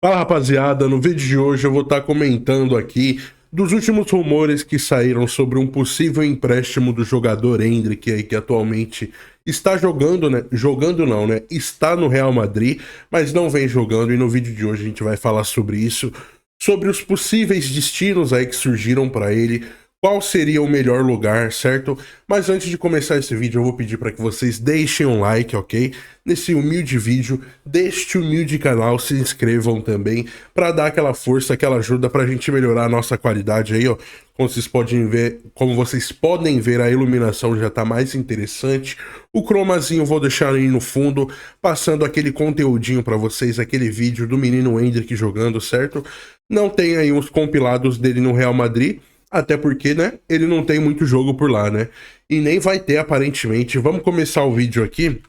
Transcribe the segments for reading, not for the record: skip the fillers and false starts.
Fala rapaziada, no vídeo de hoje eu vou estar comentando aqui dos últimos rumores que saíram sobre um possível empréstimo do jogador Endrick aí, que atualmente está jogando, né? Jogando não, né? Está no Real Madrid, mas não vem jogando, e no vídeo de hoje a gente vai falar sobre isso, sobre os possíveis destinos aí que surgiram para ele, qual seria o melhor lugar, certo? Mas antes de começar esse vídeo, eu vou pedir para que vocês deixem um like, ok? Nesse humilde vídeo, deste humilde canal, se inscrevam também, para dar aquela força, aquela ajuda para a gente melhorar a nossa qualidade aí, ó. Como vocês podem ver, a iluminação já tá mais interessante. O cromazinho eu vou deixar aí no fundo, passando aquele conteúdinho para vocês, aquele vídeo do menino Endrick jogando, certo? Não tem aí os compilados dele no Real Madrid, até porque, né, ele não tem muito jogo por lá, né? E nem vai ter, aparentemente. Vamos começar o vídeo aqui.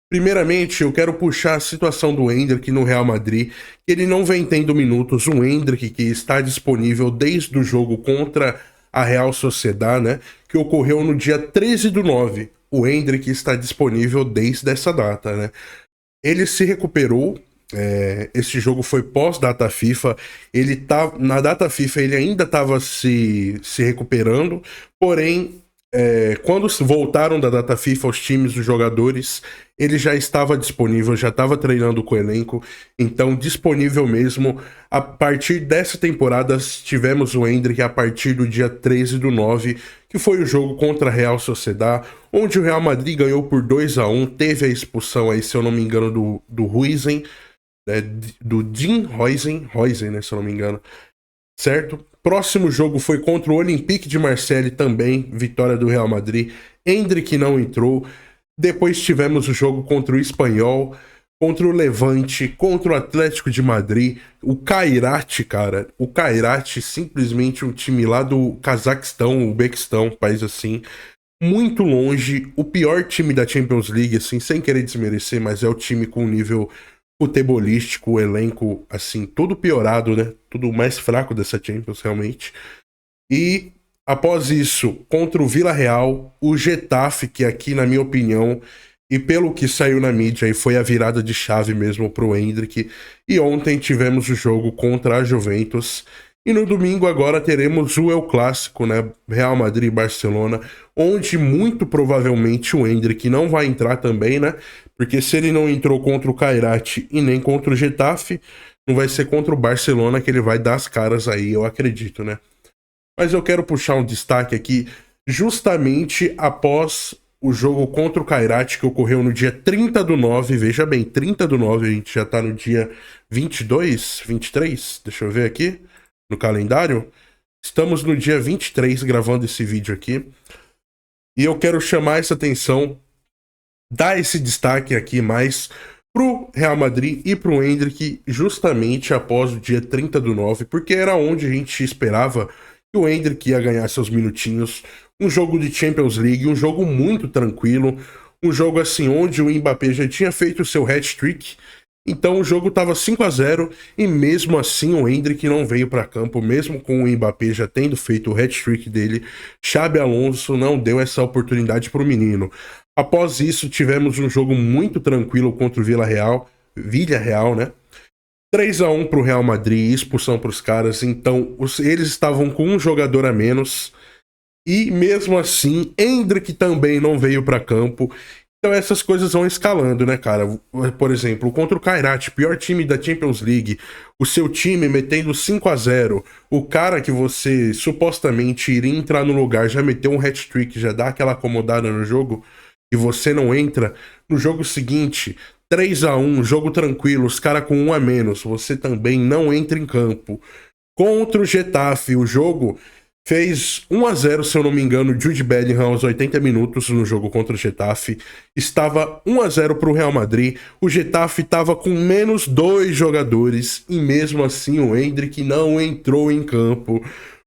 Primeiramente, eu quero puxar a situação do Endrick no Real Madrid, que ele não vem tendo minutos. Um Endrick que está disponível desde o jogo contra a Real Sociedad, né, que ocorreu no dia 13/9. O Endrick está disponível desde essa data, né? Ele se recuperou. Esse jogo foi pós-data FIFA. Ele tá, na data FIFA ele ainda estava se recuperando, porém, quando voltaram da data FIFA os times, os jogadores, ele já estava disponível, já estava treinando com o elenco, então disponível mesmo. A partir dessa temporada tivemos o Endrick a partir do dia 13/9, que foi o jogo contra a Real Sociedad, onde o Real Madrid ganhou por 2-1, teve a expulsão aí, se eu não me engano, do Huijsen, do Dean Huijsen, né, se eu não me engano, certo? Próximo jogo foi contra o Olympique de Marseille também, vitória do Real Madrid. Endrick não entrou. Depois tivemos o jogo contra o Espanhol, contra o Levante, contra o Atlético de Madrid, o Kairat, cara. O Kairat, simplesmente um time lá do Cazaquistão, Uzbequistão, país assim, muito longe, o pior time da Champions League, assim, sem querer desmerecer, mas é o time com nível futebolístico, o elenco, assim, tudo piorado, né? Tudo mais fraco dessa Champions, realmente. E, após isso, contra o Villarreal, o Getafe, que aqui, na minha opinião, e pelo que saiu na mídia, aí foi a virada de chave mesmo pro Endrick. E ontem tivemos o jogo contra a Juventus. E no domingo agora teremos o El Clássico, né? Real Madrid e Barcelona, onde muito provavelmente o Endrick não vai entrar também, né? Porque se ele não entrou contra o Kairat e nem contra o Getafe, não vai ser contra o Barcelona que ele vai dar as caras aí, eu acredito, né? Mas eu quero puxar um destaque aqui, justamente após o jogo contra o Kairat, que ocorreu no dia 30/9, veja bem, 30/9, a gente já tá no dia 22, 23, deixa eu ver aqui, no calendário. Estamos no dia 23 gravando esse vídeo aqui. E eu quero chamar essa atenção, dar esse destaque aqui mais pro Real Madrid e pro Endrick justamente após o dia 30/9, porque era onde a gente esperava que o Endrick ia ganhar seus minutinhos. Um jogo de Champions League, um jogo muito tranquilo, um jogo assim onde o Mbappé já tinha feito o seu hat-trick. Então o jogo estava 5-0 e mesmo assim o Endrick não veio para campo, mesmo com o Mbappé já tendo feito o hat-trick dele. Xabi Alonso não deu essa oportunidade para o menino. Após isso tivemos um jogo muito tranquilo contra o Villarreal, né? 3-1 para o Real Madrid, expulsão para os caras. Então eles estavam com um jogador a menos e mesmo assim Endrick também não veio para campo. Então essas coisas vão escalando, né, cara? Por exemplo, contra o Kairat, pior time da Champions League, o seu time metendo 5-0, o cara que você supostamente iria entrar no lugar já meteu um hat-trick, já dá aquela acomodada no jogo, e você não entra. No jogo seguinte, 3-1, jogo tranquilo, os caras com um a menos, você também não entra em campo. Contra o Getafe, o jogo fez 1-0, se eu não me engano, Jude Bellingham aos 80 minutos no jogo contra o Getafe. Estava 1-0 para o Real Madrid. O Getafe estava com menos 2 jogadores e mesmo assim o Endrick não entrou em campo.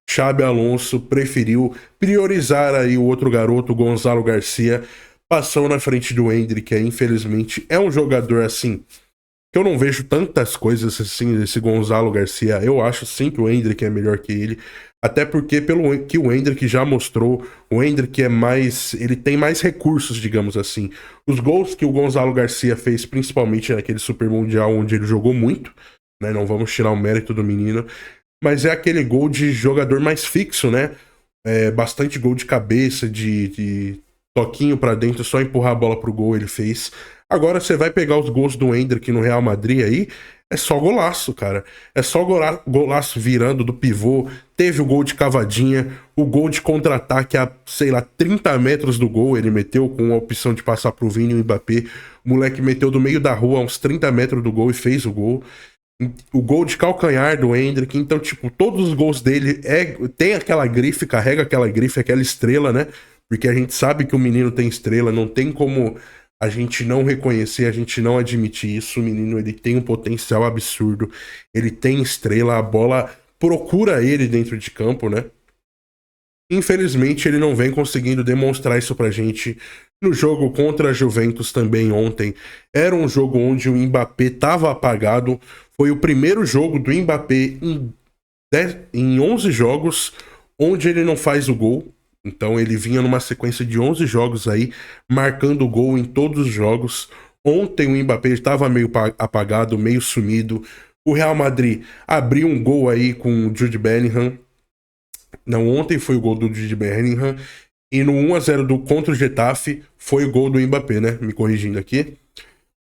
Xabi Alonso preferiu priorizar aí o outro garoto, Gonzalo Garcia. Passou na frente do Endrick, infelizmente. É um jogador assim que eu não vejo tantas coisas assim desse Gonzalo Garcia. Eu acho sim que o Endrick é melhor que ele. Até porque, pelo que o Endrick já mostrou, o Endrick ele tem mais recursos, digamos assim. Os gols que o Gonzalo Garcia fez, principalmente naquele Super Mundial, onde ele jogou muito, né? Não vamos tirar o mérito do menino, mas é aquele gol de jogador mais fixo, né? Bastante gol de cabeça, de toquinho pra dentro, só empurrar a bola pro gol ele fez. Agora você vai pegar os gols do Endrick no Real Madrid aí, é só golaço, cara. É só golaço virando do pivô. Teve o gol de cavadinha, o gol de contra-ataque a, sei lá, 30 metros do gol ele meteu, com a opção de passar pro Vini e o Mbappé. O moleque meteu do meio da rua, a uns 30 metros do gol e fez o gol. O gol de calcanhar do Endrick. Então, tipo, todos os gols dele tem aquela grife, carrega aquela grife, aquela estrela, né? Porque a gente sabe que o menino tem estrela, não tem como a gente não reconhecer, a gente não admitir isso. O menino, ele tem um potencial absurdo, ele tem estrela, a bola procura ele dentro de campo, né? Infelizmente, ele não vem conseguindo demonstrar isso pra gente no jogo contra a Juventus também ontem. Era um jogo onde o Mbappé estava apagado. Foi o primeiro jogo do Mbappé em 11 jogos onde ele não faz o gol. Então ele vinha numa sequência de 11 jogos aí, marcando gol em todos os jogos. Ontem o Mbappé estava meio apagado, meio sumido. O Real Madrid abriu um gol aí com o Jude Bellingham. Não, ontem foi o gol do Jude Bellingham. E no 1-0 contra o Getafe foi o gol do Mbappé, né? Me corrigindo aqui.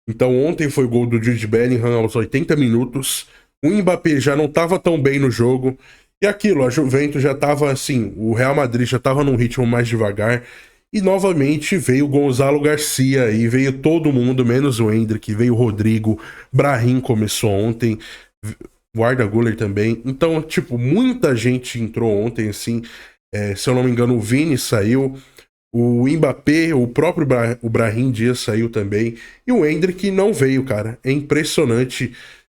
Então ontem foi o gol do Jude Bellingham aos 80 minutos. O Mbappé já não estava tão bem no jogo. E aquilo, a Juventus já estava assim, o Real Madrid já estava num ritmo mais devagar. E novamente veio o Gonzalo Garcia e veio todo mundo, menos o Endrick, veio o Rodrigo, Brahim começou ontem, o Arda Güler também. Então, tipo, muita gente entrou ontem, assim. Se eu não me engano, o Vini saiu, o Mbappé, o próprio o Brahim Dias saiu também. E o Endrick não veio, cara. É impressionante.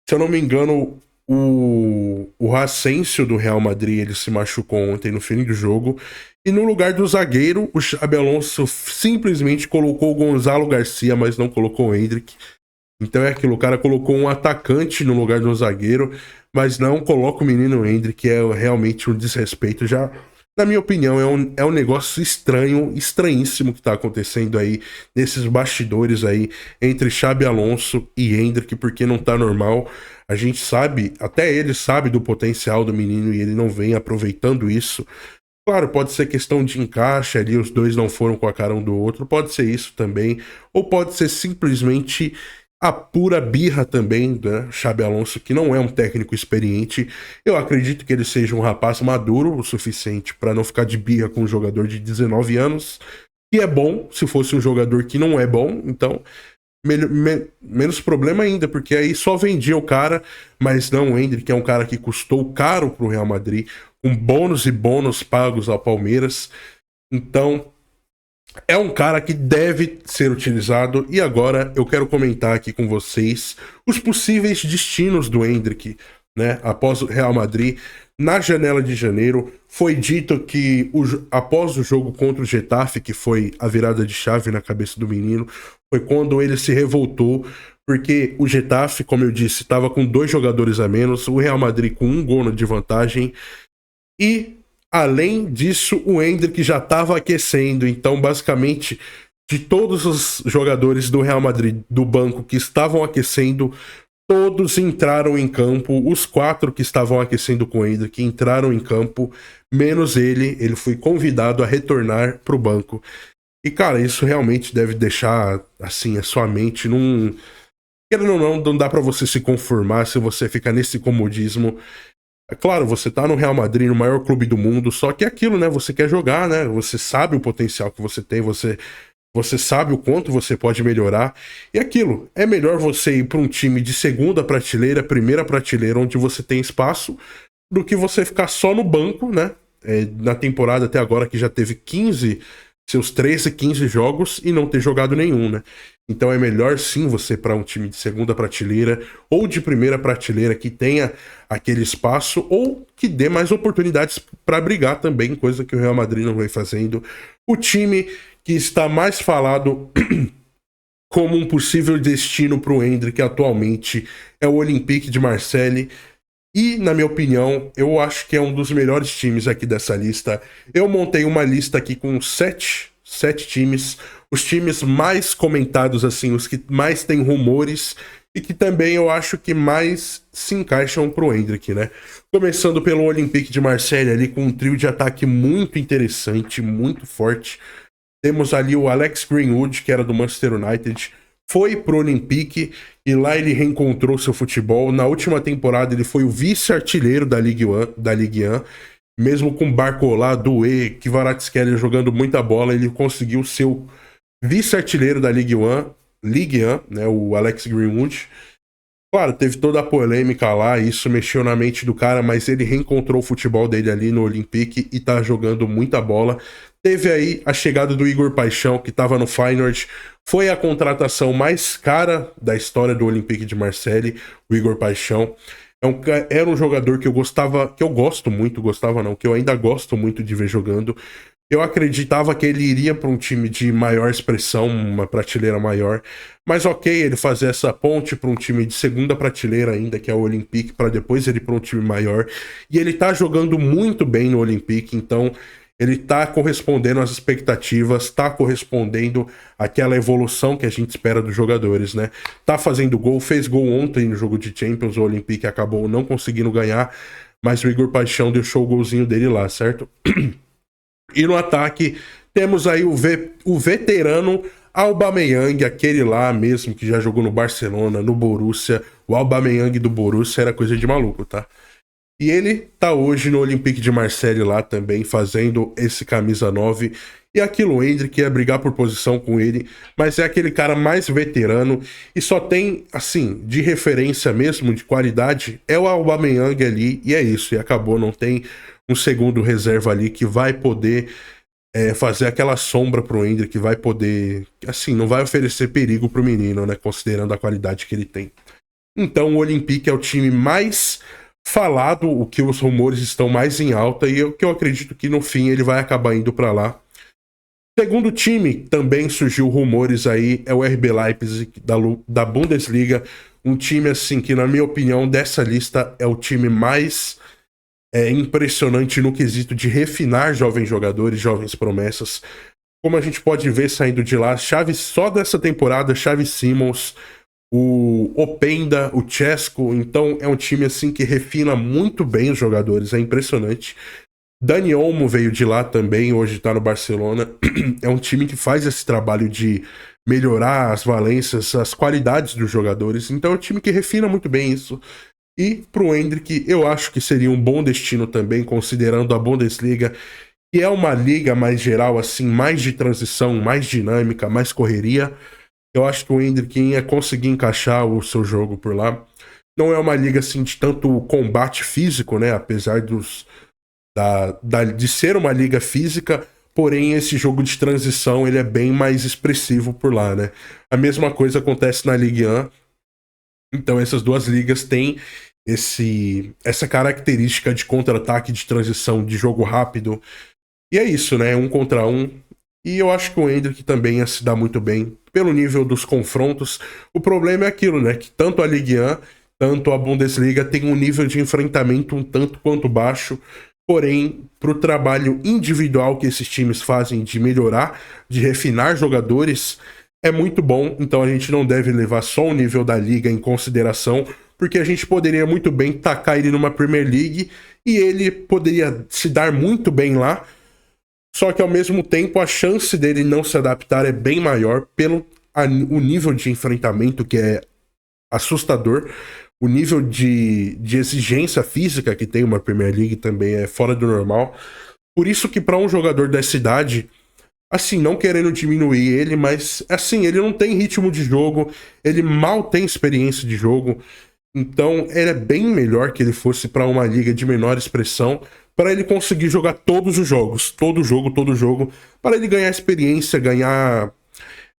Se eu não me engano, o Asensio do Real Madrid, ele se machucou ontem no fim do jogo. E no lugar do zagueiro, o Xabi Alonso simplesmente colocou o Gonzalo Garcia, mas não colocou o Endrick. Então é aquilo, o cara colocou um atacante no lugar do zagueiro, mas não coloca o menino Endrick, que é realmente um desrespeito. Já, na minha opinião, é um negócio estranho, estranhíssimo que tá acontecendo aí, nesses bastidores aí, entre Xabi Alonso e Endrick, porque não tá normal. A gente sabe, até ele sabe do potencial do menino e ele não vem aproveitando isso. Claro, pode ser questão de encaixe ali, os dois não foram com a cara um do outro, pode ser isso também, ou pode ser simplesmente a pura birra também, né? Xabi Alonso, que não é um técnico experiente. Eu acredito que ele seja um rapaz maduro o suficiente para não ficar de birra com um jogador de 19 anos, que é bom, se fosse um jogador que não é bom, então menos problema ainda, porque aí só vendia o cara, mas não o Endrick, é um cara que custou caro pro Real Madrid, com bônus e bônus pagos ao Palmeiras. Então, é um cara que deve ser utilizado. E agora eu quero comentar aqui com vocês os possíveis destinos do Endrick, né? Após o Real Madrid, na janela de janeiro, foi dito que após o jogo contra o Getafe, que foi a virada de chave na cabeça do menino, foi quando ele se revoltou, porque o Getafe, como eu disse, estava com 2 jogadores a menos, o Real Madrid com 1 gol de vantagem, e além disso, o Endrick já estava aquecendo. Então, basicamente, de todos os jogadores do Real Madrid do banco que estavam aquecendo, todos entraram em campo. Os 4 que estavam aquecendo com o Endrick entraram em campo, menos ele. Ele foi convidado a retornar para o banco. E, cara, isso realmente deve deixar, assim, a sua mente num... Querendo ou não dá para você se conformar se você fica nesse comodismo. É claro, você tá no Real Madrid, no maior clube do mundo, só que é aquilo, né? Você quer jogar, né? Você sabe o potencial que você tem, você sabe o quanto você pode melhorar. E aquilo, é melhor você ir para um time de segunda prateleira, primeira prateleira, onde você tem espaço, do que você ficar só no banco, né? Na temporada até agora, que já teve seus 13, 15 jogos e não ter jogado nenhum, né? Então é melhor sim você para um time de segunda prateleira ou de primeira prateleira que tenha aquele espaço ou que dê mais oportunidades para brigar também, coisa que o Real Madrid não vem fazendo. O time que está mais falado como um possível destino para o Endrick atualmente é o Olympique de Marseille. E, na minha opinião, eu acho que é um dos melhores times aqui dessa lista. Eu montei uma lista aqui com 7 times, os times mais comentados, assim, os que mais têm rumores e que também eu acho que mais se encaixam pro Endrick, né? Começando pelo Olympique de Marseille ali com um trio de ataque muito interessante, muito forte. Temos ali o Alex Greenwood, que era do Manchester United, foi pro Olympique e lá ele reencontrou seu futebol. Na última temporada ele foi o vice-artilheiro da Ligue 1, mesmo com Barcola, Doué, Kvaratskhelia jogando muita bola, ele conseguiu ser o vice-artilheiro da Ligue 1, né, o Alex Greenwood. Claro, teve toda a polêmica lá, isso mexeu na mente do cara, mas ele reencontrou o futebol dele ali no Olympique e tá jogando muita bola. Teve aí a chegada do Igor Paixão, que tava no Feyenoord, foi a contratação mais cara da história do Olympique de Marseille, o Igor Paixão. Era um jogador que eu gostava, que eu gosto muito, gostava não, que eu ainda gosto muito de ver jogando. Eu acreditava que ele iria para um time de maior expressão, uma prateleira maior. Mas ok, ele fazer essa ponte para um time de segunda prateleira ainda, que é o Olympique, para depois ele ir para um time maior. E ele tá jogando muito bem no Olympique, então ele tá correspondendo às expectativas, tá correspondendo àquela evolução que a gente espera dos jogadores, né? Tá fazendo gol, fez gol ontem no jogo de Champions, o Olympique acabou não conseguindo ganhar, mas o Igor Paixão deixou o golzinho dele lá, certo? E no ataque temos aí o veterano Aubameyang, aquele lá mesmo que já jogou no Barcelona, no Borussia. O Aubameyang do Borussia era coisa de maluco, tá? E ele tá hoje no Olympique de Marseille lá também, fazendo esse camisa 9. E aquilo, o Endrick ia brigar por posição com ele, mas é aquele cara mais veterano e só tem, assim, de referência mesmo, de qualidade, é o Aubameyang ali, e é isso, e acabou, não tem um segundo reserva ali que vai poder fazer aquela sombra pro Endrick, que vai poder, assim, não vai oferecer perigo pro menino, né, considerando a qualidade que ele tem. Então o Olympique é o time mais falado, o que os rumores estão mais em alta, e o que eu acredito que no fim ele vai acabar indo para lá. Segundo time, também surgiu rumores aí, é o RB Leipzig da Bundesliga, um time assim que na minha opinião dessa lista é o time mais impressionante no quesito de refinar jovens jogadores, jovens promessas. Como a gente pode ver saindo de lá, só dessa temporada, Xavi Simons, o Openda, o Chesco, então é um time assim que refina muito bem os jogadores, é impressionante. Dani Olmo veio de lá também, hoje tá no Barcelona. É um time que faz esse trabalho de melhorar as valências, as qualidades dos jogadores, então é um time que refina muito bem isso. E pro Endrick, eu acho que seria um bom destino também, considerando a Bundesliga, que é uma liga mais geral, assim, mais de transição, mais dinâmica, mais correria. Eu acho que o Endrick ia conseguir encaixar o seu jogo por lá. Não é uma liga assim de tanto combate físico, né? Apesar de ser uma liga física, porém esse jogo de transição ele é bem mais expressivo por lá, né? A mesma coisa acontece na Ligue 1. Então essas duas ligas têm essa característica de contra-ataque, de transição, de jogo rápido. E é isso, né? Um contra um. E eu acho que o Endrick também ia se dar muito bem pelo nível dos confrontos. O problema é aquilo, né? Que tanto a Ligue 1, tanto a Bundesliga tem um nível de enfrentamento um tanto quanto baixo. Porém, para o trabalho individual que esses times fazem de melhorar, de refinar jogadores, é muito bom. Então a gente não deve levar só o nível da liga em consideração, porque a gente poderia muito bem tacar ele numa Premier League e ele poderia se dar muito bem lá. Só que ao mesmo tempo a chance dele não se adaptar é bem maior pelo o nível de enfrentamento que é assustador. O nível de exigência física que tem uma Premier League também é fora do normal. Por isso que para um jogador dessa idade, assim, não querendo diminuir ele, mas assim, ele não tem ritmo de jogo, ele mal tem experiência de jogo. Então, é bem melhor que ele fosse para uma liga de menor expressão, para ele conseguir jogar todos os jogos, todo jogo, para ele ganhar experiência, ganhar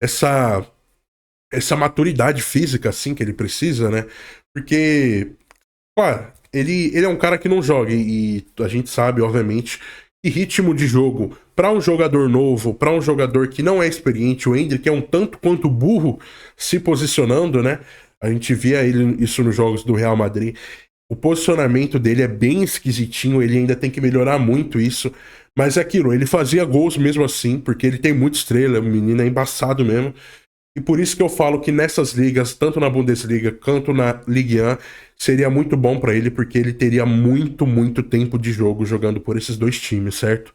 essa maturidade física assim que ele precisa, né? Porque, claro, ele é um cara que não joga e a gente sabe, obviamente, que ritmo de jogo para um jogador novo, para um jogador que não é experiente, o Endrick é um tanto quanto burro se posicionando, né? A gente via isso nos jogos do Real Madrid. O posicionamento dele é bem esquisitinho, ele ainda tem que melhorar muito isso. Mas é aquilo, ele fazia gols mesmo assim, porque ele tem muita estrela, o menino é embaçado mesmo. E por isso que eu falo que nessas ligas, tanto na Bundesliga quanto na Ligue 1, seria muito bom pra ele, porque ele teria muito, muito tempo de jogo jogando por esses dois times, certo?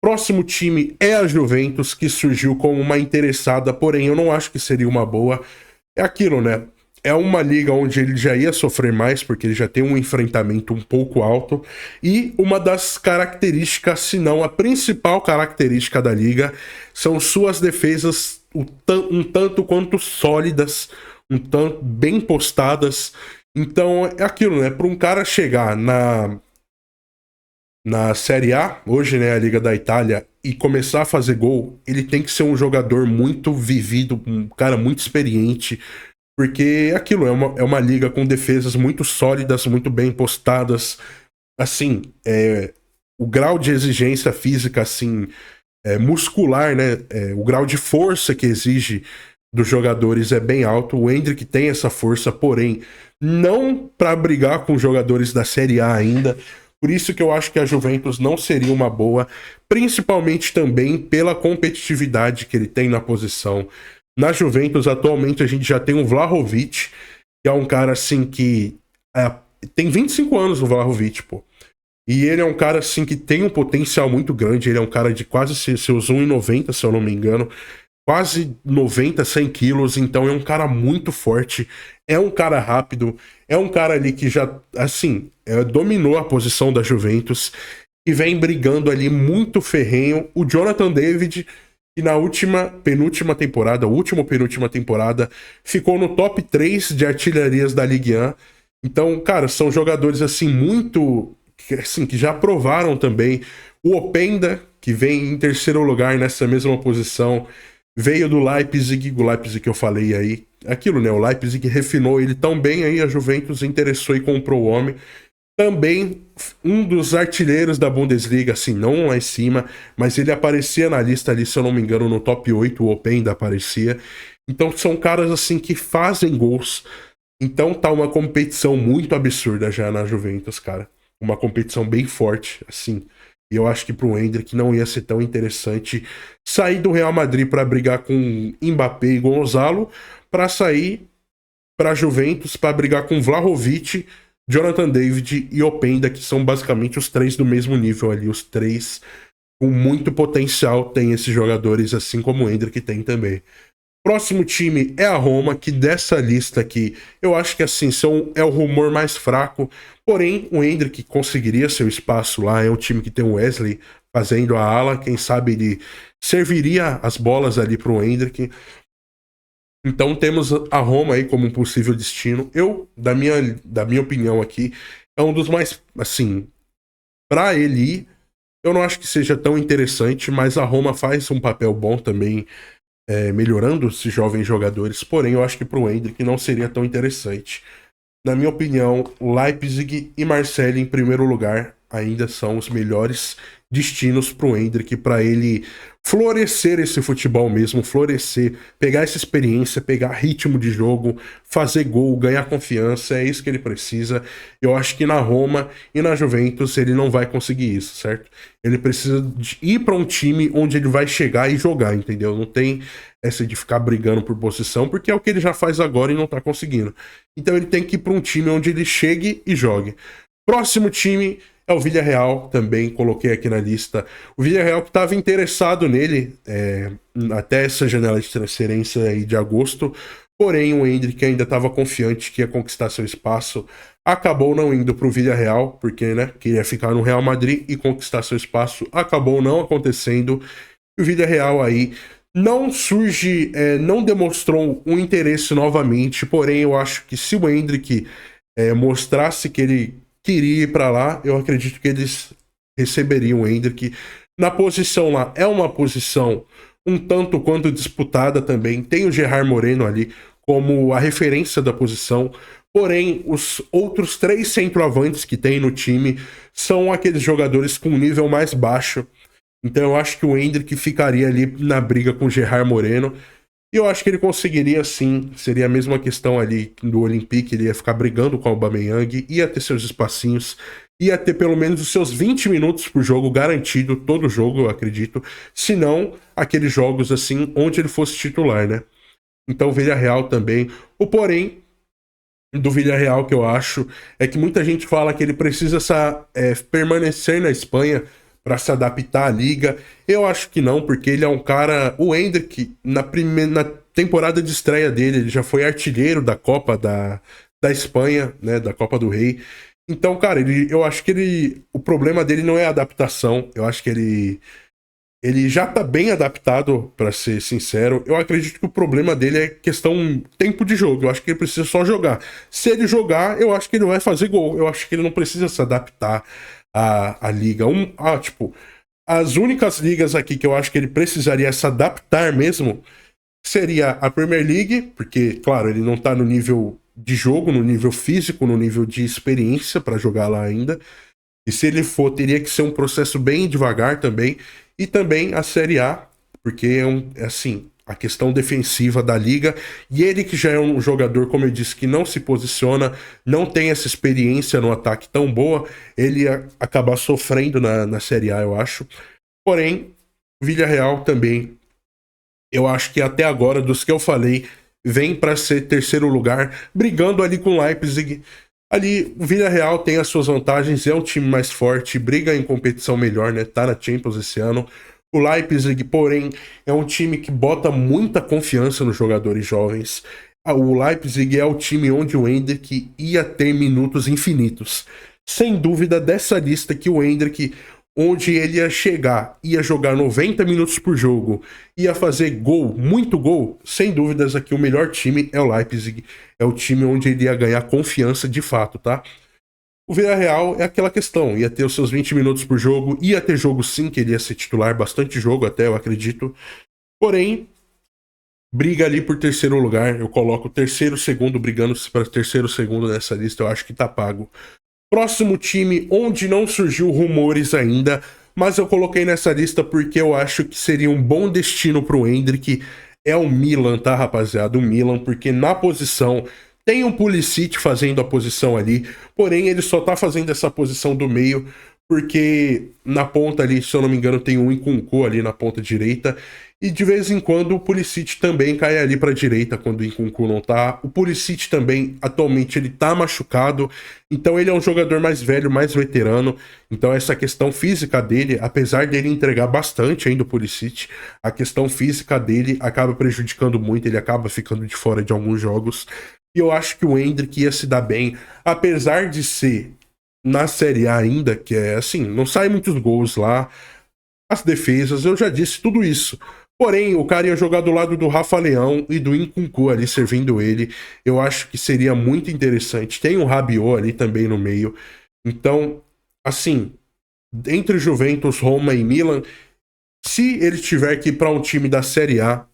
Próximo time é a Juventus, que surgiu como uma interessada, porém eu não acho que seria uma boa. É aquilo, né? É uma liga onde ele já ia sofrer mais, porque ele já tem um enfrentamento um pouco alto. E uma das características, se não a principal característica da liga, são suas defesas um tanto quanto sólidas, um tanto bem postadas. Então é aquilo, né? Para um cara chegar na Série A, hoje, né, a Liga da Itália, e começar a fazer gol, ele tem que ser um jogador muito vivido, um cara muito experiente, porque é aquilo é uma liga com defesas muito sólidas, muito bem postadas. Assim, o grau de exigência física, assim, muscular, né? O grau de força que exige dos jogadores é bem alto. O Endrick tem essa força, porém, não para brigar com jogadores da Série A ainda. Por isso que eu acho que a Juventus não seria uma boa, principalmente também pela competitividade que ele tem na posição. Na Juventus, atualmente, a gente já tem o Vlahovic, que é um cara assim que tem 25 anos o Vlahovic, pô. E ele é um cara assim que tem um potencial muito grande. Ele é um cara de quase seus 1,90, se eu não me engano. Quase 90, 100 quilos. Então é um cara muito forte. É um cara rápido. É um cara ali que já, assim, dominou a posição da Juventus. E vem brigando ali muito ferrenho. O Jonathan David, que na penúltima temporada, ficou no top 3 de artilharias da Ligue 1. Então, cara, são jogadores assim muito... Assim, que já provaram também. O Openda, que vem em terceiro lugar nessa mesma posição, veio do Leipzig, o Leipzig que eu falei aí. Aquilo, né? O Leipzig refinou ele tão bem aí, a Juventus interessou e comprou o homem. Também um dos artilheiros da Bundesliga, assim, não lá em cima, mas ele aparecia na lista ali, se eu não me engano, no top 8, o Openda aparecia. Então são caras, assim, que fazem gols. Então tá uma competição muito absurda já na Juventus, cara. Uma competição bem forte, assim. E eu acho que pro Endrick não ia ser tão interessante sair do Real Madrid para brigar com Mbappé e Gonzalo, para sair para Juventus para brigar com Vlahovic, Jonathan David e Openda, que são basicamente os três do mesmo nível ali, os três com muito potencial tem esses jogadores, assim como o Endrick tem também. Próximo time é a Roma, que dessa lista aqui, eu acho que assim, é o rumor mais fraco, porém o Endrick conseguiria seu espaço lá, é um time que tem o Wesley fazendo a ala, quem sabe ele serviria as bolas ali pro Endrick. Então temos a Roma aí como um possível destino. Da minha opinião aqui, é um dos mais, assim, pra ele ir, eu não acho que seja tão interessante, mas a Roma faz um papel bom também, melhorando esses jovens jogadores, porém eu acho que pro Endrick não seria tão interessante. Na minha opinião, Leipzig e Marseille em primeiro lugar ainda são os melhores destinos pro Endrick, para ele florescer esse futebol mesmo, florescer, pegar essa experiência, pegar ritmo de jogo, fazer gol, ganhar confiança, é isso que ele precisa. Eu acho que na Roma e na Juventus ele não vai conseguir isso, certo? Ele precisa ir para um time onde ele vai chegar e jogar, entendeu? Não tem essa de ficar brigando por posição, porque é o que ele já faz agora e não tá conseguindo. Então ele tem que ir para um time onde ele chegue e jogue. Próximo time é o Villarreal, também coloquei aqui na lista. O Villarreal que estava interessado nele até essa janela de transferência aí de agosto, porém o Endrick ainda estava confiante que ia conquistar seu espaço. Acabou não indo para o Villarreal, porque né, queria ficar no Real Madrid e conquistar seu espaço. Acabou não acontecendo. O Villarreal aí não surge, não demonstrou um interesse novamente, porém eu acho que se o Endrick mostrasse que ele queria ir para lá, eu acredito que eles receberiam o Endrick. Na posição lá, é uma posição um tanto quanto disputada também, tem o Gerard Moreno ali como a referência da posição, porém os outros 3 centroavantes que tem no time são aqueles jogadores com um nível mais baixo. Então eu acho que o Endrick ficaria ali na briga com o Gerard Moreno. E eu acho que ele conseguiria sim. Seria a mesma questão ali do Olympique. Ele ia ficar brigando com o Aubameyang. Ia ter seus espacinhos. Ia ter pelo menos os seus 20 minutos por jogo garantido. Todo jogo, eu acredito. Se não, aqueles jogos assim, onde ele fosse titular, né? Então, Villarreal também. O porém do Villarreal que eu acho é que muita gente fala que ele precisa permanecer na Espanha para se adaptar à liga. Eu acho que não, porque ele é um cara. O Endrick, na temporada de estreia dele, ele já foi artilheiro da Copa da Espanha, né? Da Copa do Rei. Então, cara, eu acho que o problema dele não é a adaptação. Eu acho que ele já tá bem adaptado, pra ser sincero. Eu acredito que o problema dele é questão tempo de jogo. Eu acho que ele precisa só jogar. Se ele jogar, eu acho que ele vai fazer gol. Eu acho que ele não precisa se adaptar à liga. Tipo, as únicas ligas aqui que eu acho que ele precisaria se adaptar mesmo seria a Premier League, porque, claro, ele não tá no nível de jogo, no nível físico, no nível de experiência pra jogar lá ainda. E se ele for, teria que ser um processo bem devagar também. E também a Série A, porque é assim, a questão defensiva da liga. E ele que já é um jogador, como eu disse, que não se posiciona, não tem essa experiência no ataque tão boa, ele ia acabar sofrendo na Série A, eu acho. Porém, Villarreal também, eu acho que até agora, dos que eu falei, vem para ser terceiro lugar, brigando ali com o Leipzig. Ali, o Villarreal tem as suas vantagens, é um time mais forte, briga em competição melhor, né? Tá na Champions esse ano. O Leipzig, porém, é um time que bota muita confiança nos jogadores jovens. O Leipzig é o time onde o Endrick ia ter minutos infinitos. Sem dúvida, dessa lista que o Endrick, onde ele ia chegar, ia jogar 90 minutos por jogo, ia fazer gol, muito gol, sem dúvidas aqui o melhor time é o Leipzig. É o time onde ele ia ganhar confiança de fato, tá? O Villarreal é aquela questão, ia ter os seus 20 minutos por jogo, ia ter jogo sim, que ele ia ser titular, bastante jogo até, eu acredito. Porém, briga ali por terceiro lugar, eu coloco terceiro, segundo, brigando para terceiro, segundo nessa lista, eu acho que tá pago. Próximo time onde não surgiu rumores ainda, mas eu coloquei nessa lista porque eu acho que seria um bom destino pro Endrick, é o Milan, tá, rapaziada? O Milan, porque na posição tem um Pulisic fazendo a posição ali, porém ele só tá fazendo essa posição do meio porque na ponta ali, se eu não me engano, tem um Nkunku ali na ponta direita. E de vez em quando o Pulisic também cai ali para a direita quando o Nkunku não tá. O Pulisic também, atualmente, ele tá machucado. Então ele é um jogador mais velho, mais veterano. Então essa questão física dele, apesar dele entregar bastante ainda o Pulisic, a questão física dele acaba prejudicando muito. Ele acaba ficando de fora de alguns jogos. E eu acho que o Endrick ia se dar bem, apesar de ser na Série A ainda, que é assim, não sai muitos gols lá. As defesas, eu já disse tudo isso. Porém, o cara ia jogar do lado do Rafa Leão e do Nkunku ali servindo ele. Eu acho que seria muito interessante. Tem o Rabiot ali também no meio. Então, assim, entre Juventus, Roma e Milan, se ele tiver que ir para um time da Série A,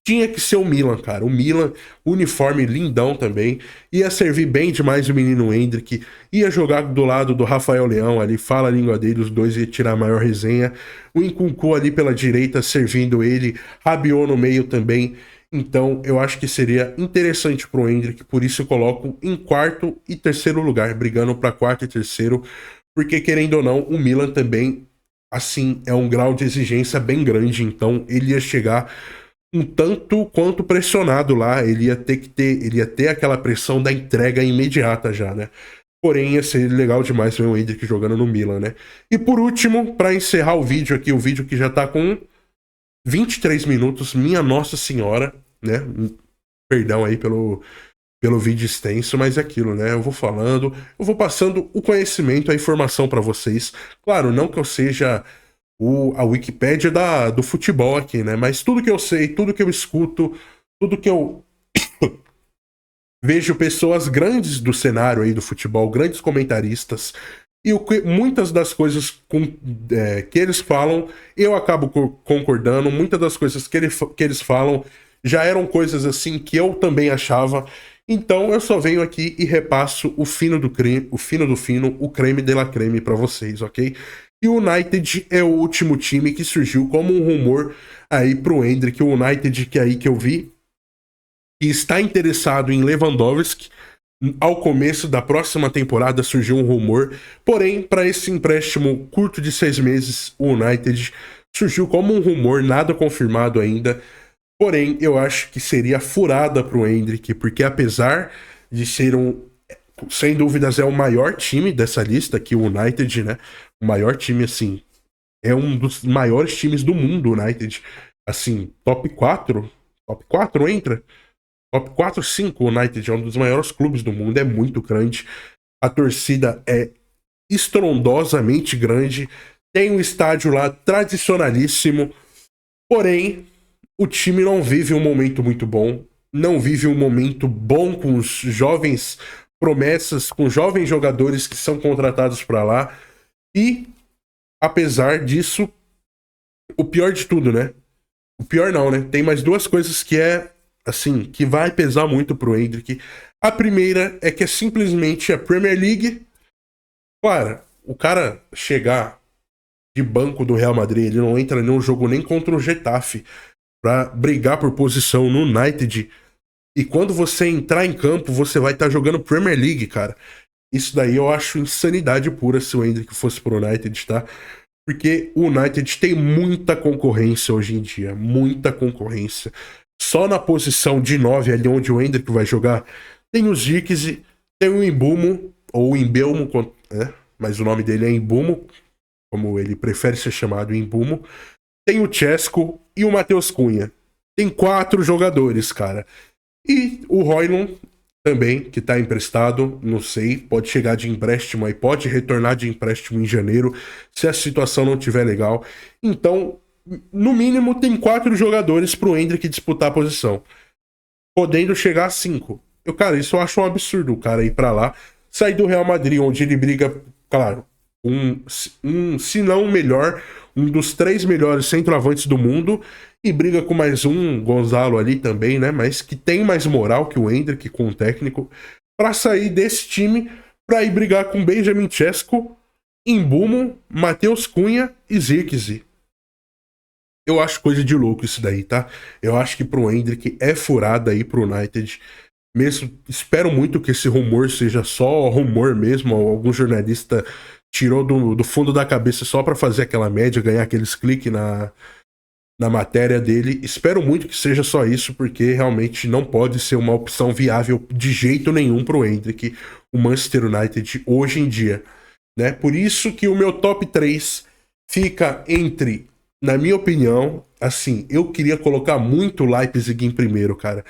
tinha que ser o Milan, cara. O Milan, uniforme lindão também. Ia servir bem demais o menino Endrick. Ia jogar do lado do Rafael Leão ali, fala a língua dele, os dois ia tirar a maior resenha. O Nkunku ali pela direita, servindo ele. Rabiot no meio também. Então, eu acho que seria interessante pro Endrick. Por isso eu coloco em quarto e terceiro lugar, brigando para quarto e terceiro. Porque, querendo ou não, o Milan também, assim, é um grau de exigência bem grande. Então, ele ia chegar um tanto quanto pressionado lá, ele ia ter aquela pressão da entrega imediata já, né? Porém, ia ser legal demais ver o Endrick jogando no Milan, né? E por último, para encerrar o vídeo aqui, o vídeo que já tá com 23 minutos, minha Nossa Senhora, né? Perdão aí pelo vídeo extenso, mas é aquilo, né? Eu vou falando, eu vou passando o conhecimento, a informação para vocês. Claro, não que eu seja a Wikipédia do futebol aqui, né? Mas tudo que eu sei, tudo que eu escuto, tudo que eu vejo pessoas grandes do cenário aí do futebol, grandes comentaristas, e muitas das coisas que eles falam, eu acabo concordando, muitas das coisas que eles falam já eram coisas assim que eu também achava. Então eu só venho aqui e repasso o fino do creme, o fino do fino, o creme de la creme para vocês, ok? E o United é o último time que surgiu como um rumor aí pro Endrick. O United que é aí que eu vi e está interessado em Lewandowski. Ao começo da próxima temporada surgiu um rumor, porém, para esse empréstimo curto de 6 meses, o United surgiu como um rumor, nada confirmado ainda. Porém, eu acho que seria furada pro Endrick, porque apesar de ser sem dúvidas, é o maior time dessa lista aqui, o United, né? O maior time, assim, é um dos maiores times do mundo, o United. Assim, top 4 entra? Top 4, 5, o United é um dos maiores clubes do mundo, é muito grande. A torcida é estrondosamente grande. Tem um estádio lá tradicionalíssimo. Porém, o time não vive um momento muito bom. Não vive um momento bom com os jovens promessas, com jovens jogadores que são contratados para lá. E, apesar disso, o pior de tudo, né? O pior não, né? Tem mais duas coisas que assim, que vai pesar muito pro Endrick. A primeira é que é simplesmente a Premier League. Claro, o cara chegar de banco do Real Madrid, ele não entra em nenhum jogo nem contra o Getafe pra brigar por posição no United. E quando você entrar em campo, você vai estar jogando Premier League, cara. Isso daí eu acho insanidade pura se o Endrick fosse pro United, tá? Porque o United tem muita concorrência hoje em dia, muita concorrência. Só na posição de 9, ali onde o Endrick vai jogar, tem o Zirkzee, tem o Mbeumo, ou Mbeumo, né? Mas o nome dele é Mbeumo, como ele prefere ser chamado, Mbeumo. Tem o Chesco e o Matheus Cunha. Tem 4 jogadores, cara. E o Højlund também, que tá emprestado, não sei, pode chegar de empréstimo aí, pode retornar de empréstimo em janeiro, se a situação não tiver legal. Então, no mínimo, tem 4 jogadores pro Endrick disputar a posição, podendo chegar a 5. Cara, isso eu acho um absurdo, o cara ir pra lá, sair do Real Madrid, onde ele briga, claro, se não o melhor, um dos 3 melhores centroavantes do mundo, e briga com mais um Gonzalo ali também, né? Mas que tem mais moral que o Endrick com o técnico, pra sair desse time, pra ir brigar com Benjamin Sesko, Mbeumo, Matheus Cunha e Zirkzee. Eu acho coisa de louco isso daí, tá? Eu acho que pro Endrick é furada aí pro United. Mesmo, espero muito que esse rumor seja só rumor mesmo, algum jornalista tirou do fundo da cabeça só pra fazer aquela média, ganhar aqueles cliques na matéria dele. Espero muito que seja só isso, porque realmente não pode ser uma opção viável de jeito nenhum pro Endrick, o Manchester United hoje em dia, né? Por isso que o meu top 3 fica entre, na minha opinião, assim, eu queria colocar muito o Leipzig em primeiro, cara,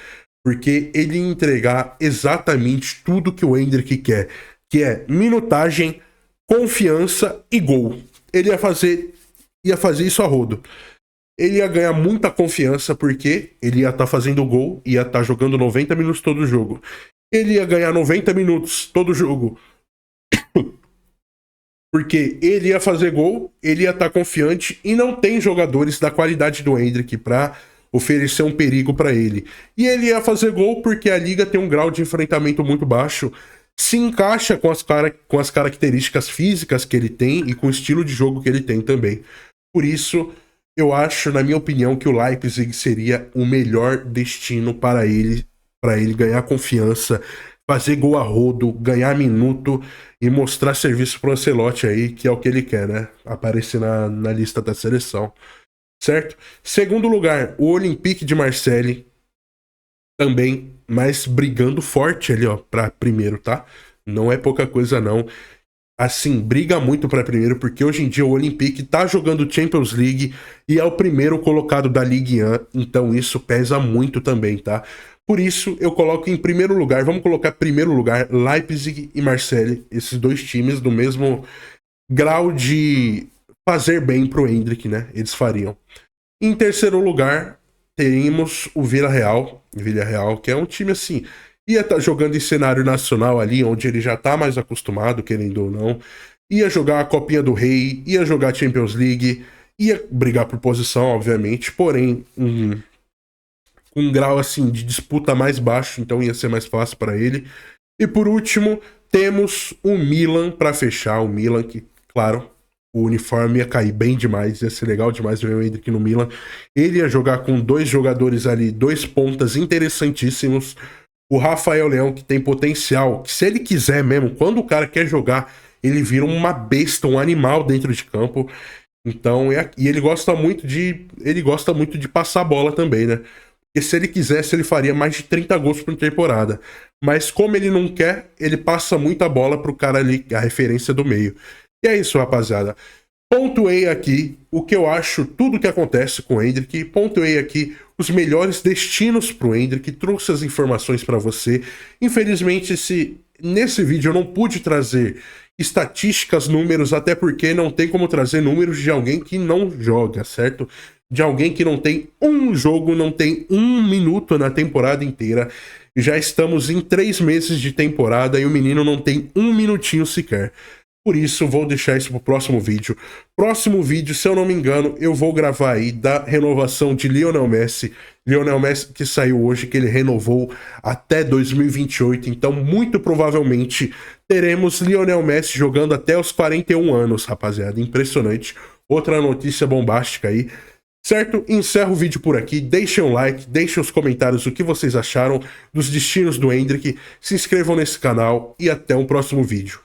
porque ele ia entregar exatamente tudo que o Endrick quer, que é minutagem, confiança e gol. Ele ia fazer isso a rodo. Ele ia ganhar muita confiança porque ele ia estar fazendo gol, ia estar jogando 90 minutos todo jogo. Ele ia ganhar 90 minutos todo jogo porque ele ia fazer gol, ele ia estar confiante e não tem jogadores da qualidade do Endrick para oferecer um perigo para ele. E ele ia fazer gol porque a liga tem um grau de enfrentamento muito baixo, se encaixa com as características físicas que ele tem e com o estilo de jogo que ele tem também. Por isso, eu acho, na minha opinião, que o Leipzig seria o melhor destino para ele ganhar confiança, fazer gol a rodo, ganhar minuto e mostrar serviço pro Ancelotti aí, que é o que ele quer, né? Aparecer na lista da seleção. Certo? Segundo lugar, o Olympique de Marseille. Também, mas brigando forte ali, ó, pra primeiro, tá? Não é pouca coisa, não. Assim, briga muito pra primeiro, porque hoje em dia o Olympique tá jogando Champions League e é o primeiro colocado da Ligue 1, então isso pesa muito também, tá? Por isso, eu coloco em primeiro lugar, vamos colocar primeiro lugar, Leipzig e Marseille, esses dois times do mesmo grau de fazer bem pro Endrick, né? Eles fariam. Em terceiro lugar, teríamos o Villarreal, que é um time assim, ia estar jogando em cenário nacional ali, onde ele já tá mais acostumado, querendo ou não, ia jogar a Copinha do Rei, ia jogar a Champions League, ia brigar por posição, obviamente, porém, um grau assim de disputa mais baixo, então ia ser mais fácil para ele. E por último, temos o Milan para fechar, o Milan que, claro, o uniforme ia cair bem demais, ia ser legal demais ver o Endrick no Milan. Ele ia jogar com 2 jogadores ali, 2 pontas interessantíssimos. O Rafael Leão, que tem potencial, que se ele quiser mesmo, quando o cara quer jogar, ele vira uma besta, um animal dentro de campo. Então, e ele gosta muito de passar bola também, né? porque se ele quisesse, ele faria mais de 30 gols por temporada. Mas como ele não quer, ele passa muita bola pro cara ali, a referência do meio. E é isso, rapaziada. Pontuei aqui o que eu acho, tudo que acontece com o Endrick, pontuei aqui os melhores destinos pro Endrick, trouxe as informações para você. Infelizmente, nesse vídeo eu não pude trazer estatísticas, números, até porque não tem como trazer números de alguém que não joga, certo? De alguém que não tem um jogo, não tem um minuto na temporada inteira. Já estamos em 3 meses de temporada e o menino não tem um minutinho sequer. Por isso, vou deixar isso pro próximo vídeo. Próximo vídeo, se eu não me engano, eu vou gravar aí da renovação de Lionel Messi. Lionel Messi que saiu hoje, que ele renovou até 2028. Então, muito provavelmente, teremos Lionel Messi jogando até os 41 anos, rapaziada. Impressionante. Outra notícia bombástica aí. Certo? Encerro o vídeo por aqui. Deixem um like, deixem os comentários o que vocês acharam dos destinos do Endrick. Se inscrevam nesse canal e até um próximo vídeo.